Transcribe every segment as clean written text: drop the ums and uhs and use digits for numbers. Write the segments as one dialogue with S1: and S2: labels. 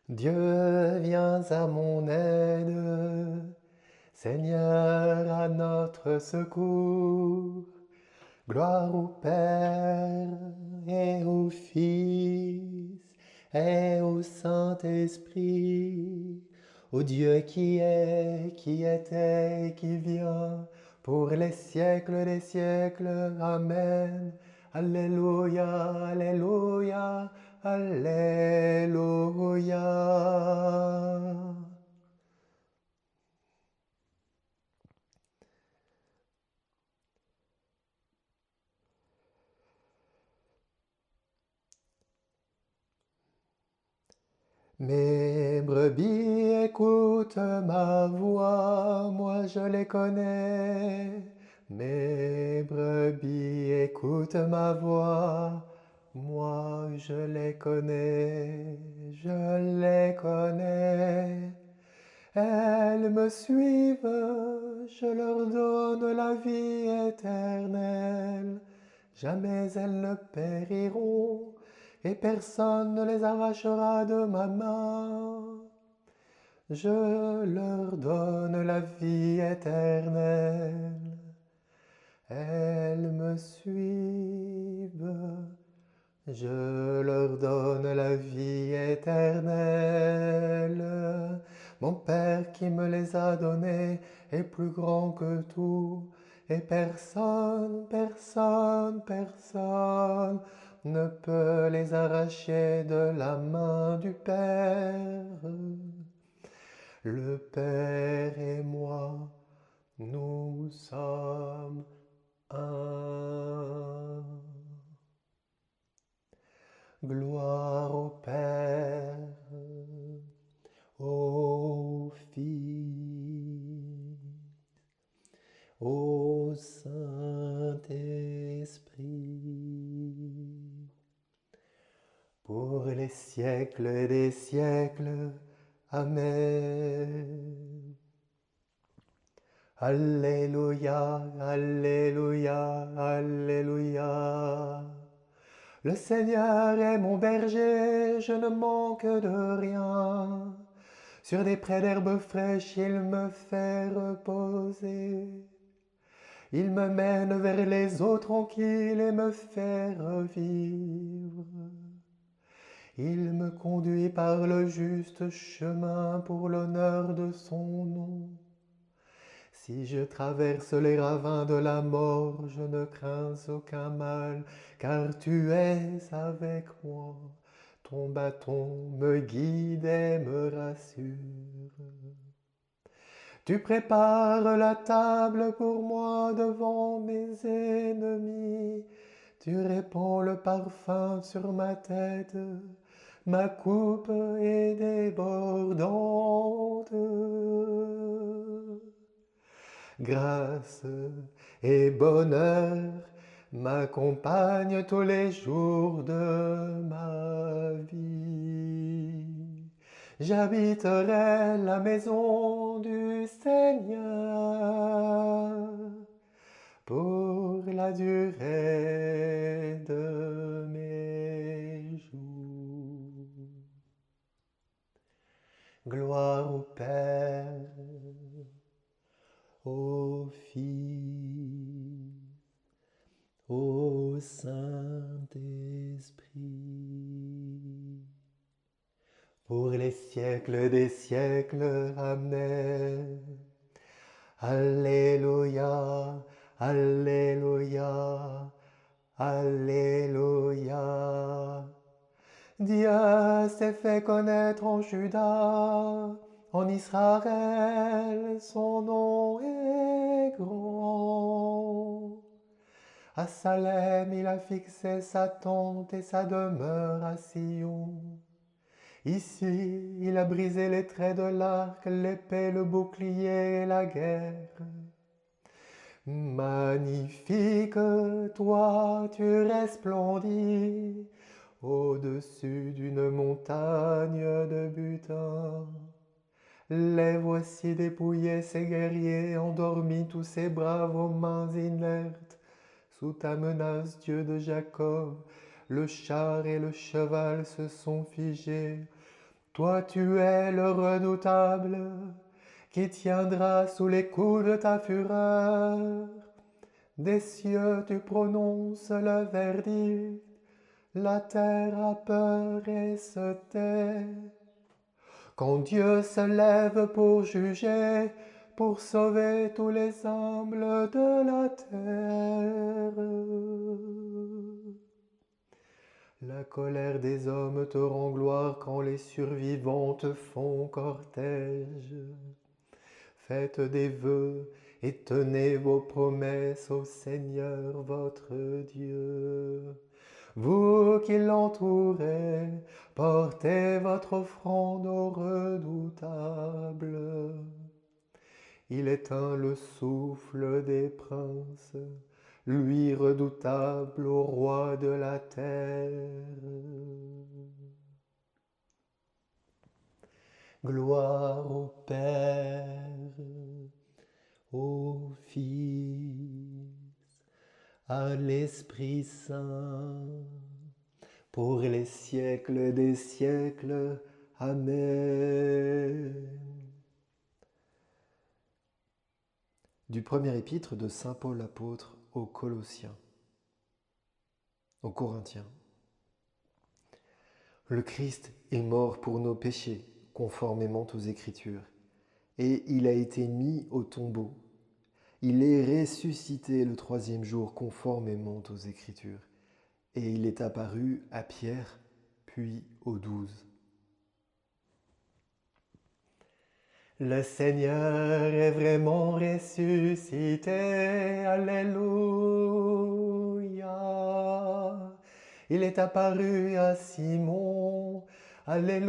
S1: Dieu, viens à mon aide, Seigneur, à notre secours. Gloire au Père et au Fils et au Saint-Esprit, au Dieu qui était et qui vient, pour les siècles des siècles. Amen. Alléluia, Alléluia, Alléluia. Mes brebis écoutent ma voix, moi je les connais. Mes brebis écoutent ma voix, moi je les connais, je les connais. Elles me suivent, je leur donne la vie éternelle. Jamais elles ne périront, et personne ne les arrachera de ma main. Je leur donne la vie éternelle. Elles me suivent, je leur donne la vie éternelle. Mon Père qui me les a donnés est plus grand que tout, et personne, personne, personne ne peut les arracher de la main du Père. Le Père et moi, nous sommes un. Gloire au Père, au Fils, au Saint-Esprit, pour les siècles des siècles. Amen. Alléluia, Alléluia, Alléluia. Le Seigneur est mon berger, je ne manque de rien. Sur des prés d'herbes fraîches, il me fait reposer. Il me mène vers les eaux tranquilles et me fait revivre. Il me conduit par le juste chemin pour l'honneur de son nom. Si je traverse les ravins de la mort, je ne crains aucun mal, car tu es avec moi. Ton bâton me guide et me rassure. Tu prépares la table pour moi devant mes ennemis. Tu répands le parfum sur ma tête. Ma coupe est débordante. Grâce et bonheur m'accompagnent tous les jours de ma vie. J'habiterai la maison du Seigneur pour la durée de mes jours. Gloire au Père, au Fils, au Saint-Esprit, pour les siècles des siècles. Amen. Alléluia, Alléluia, Alléluia. Dieu s'est fait connaître en Juda, en Israël, son nom est grand. À Salem, il a fixé sa tente et sa demeure à Sion. Ici, il a brisé les traits de l'arc, l'épée, le bouclier et la guerre. Magnifique, toi, tu resplendis au-dessus d'une montagne de butin. Les voici dépouillés, ces guerriers, endormis, tous ces braves aux mains inertes. Sous ta menace, Dieu de Jacob, le char et le cheval se sont figés. Toi tu es le redoutable, qui tiendra sous les coups de ta fureur. Des cieux tu prononces le verdict, la terre a peur et se tait. Quand Dieu se lève pour juger, pour sauver tous les humbles de la terre. La colère des hommes te rend gloire quand les survivants te font cortège. Faites des vœux et tenez vos promesses au Seigneur votre Dieu. Vous qui l'entourez, portez votre offrande au redoutable. Il éteint le souffle des princes, lui redoutable au roi de la terre. Gloire au Père, au Fils, à l'Esprit Saint, pour les siècles des siècles. Amen. Du premier épître de saint Paul apôtre aux Colossiens, aux Corinthiens. Le Christ est mort pour nos péchés, conformément aux Écritures, et il a été mis au tombeau. Il est ressuscité le troisième jour, conformément aux Écritures, et il est apparu à Pierre, puis aux 12. Le Seigneur est vraiment ressuscité, Alléluia. Il est apparu à Simon, Alléluia.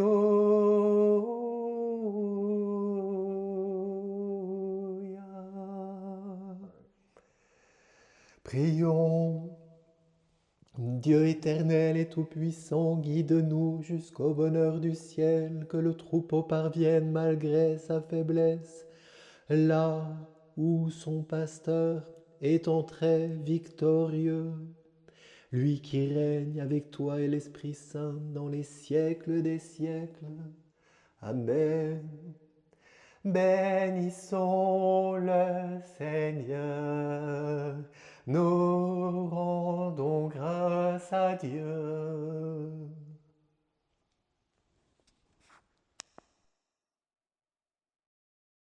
S1: Prions. Dieu éternel et tout-puissant, guide-nous jusqu'au bonheur du ciel, que le troupeau parvienne malgré sa faiblesse, là où son pasteur est entré victorieux. Lui qui règne avec toi et l'Esprit Saint dans les siècles des siècles. Amen. Bénissons le Seigneur, nous rendons grâce à Dieu.